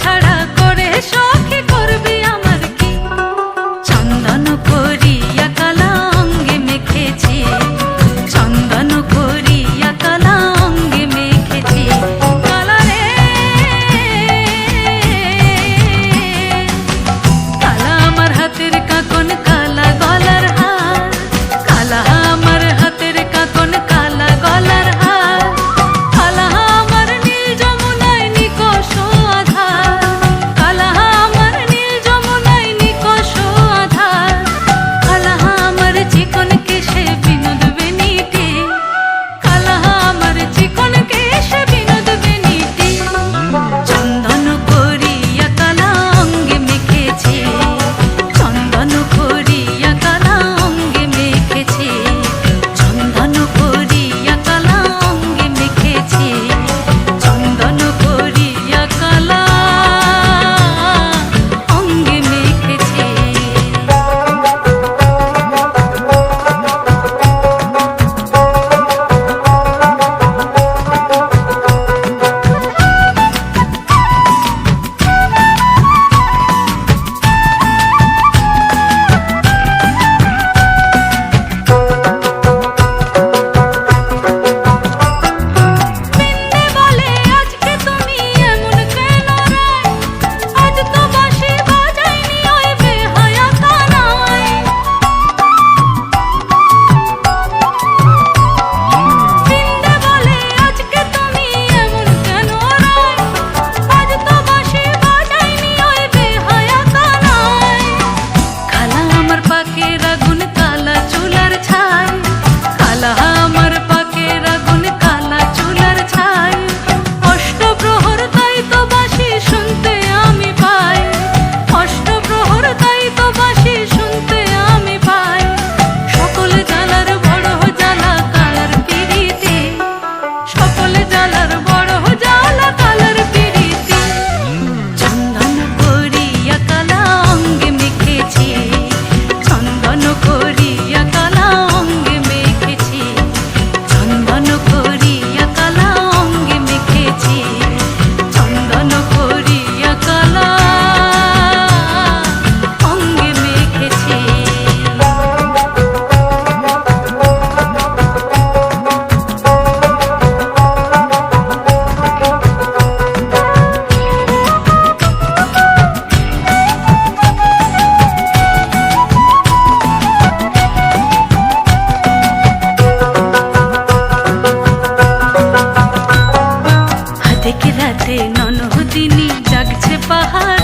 ছাড়া করে সখী করবি আমার কি? চন্দন করিয়া কালা অঙ্গে মেখেছি, চন্দন করিয়া কালা অঙ্গে মেখেছি। কালা রে কালা আমার হাতের কাকন, কালা গলার হার, কালা আমার হাতের কাকন, কালা গলার হার, কালা আমার নীল যমুনায় নিকষ আধার, কালা আমার নীল যমুনায় নিকষ আধার, কালা আমার চিকন কেশে বিনোদ বেনিতে, কালা আমার চিকন কেশে বিনোদ বেনিতে। চন্দন করিয়া কালা অঙ্গে মেখেছি, চন্দন করিয়া কালা অঙ্গে মেখেছি, চন্দন করিয়া কালা অঙ্গে মেখেছি, চন্দন করিয়া কালা অঙ্গে মেখেছি। পিন্ডে বলে আজকে তুমি এমন কেন রে? আজ তো বাঁশি বাজাইনি ওই বেহায়া কানায়। পিন্ডে বলে আজকে তুমি এমন কেন রে? আজ তো বাঁশি বাজাইনি ওই বেহায়া কানায়। কালা আমার পাকের আগুন, কালা চুলার ছাই, কালা আমার পাকের আগুন, কালা চুলার ছাই। অষ্টপ্রহর তাই তো বাঁশি শুনতে আমি পাই, অষ্টপ্রহর তাই তো বাঁশি শুনতে আমি পাই। সকল জ্বালার বড় জ্বালা কালার পিরিতি, সকল জ্বালার বড় জ্বালা কালার পিরিতি। চন্দন করিয়া কালা অঙ্গে মেখেছি, চন্দন করিয়া কালা অঙ্গে মেখেছি, চন্দন করিয়া কালা অঙ্গে মেখেছি, চন্দন করিয়া কালা অঙ্গে মেখেছি। হাতে রাতে ননদিনী জাগছে পাহাড়,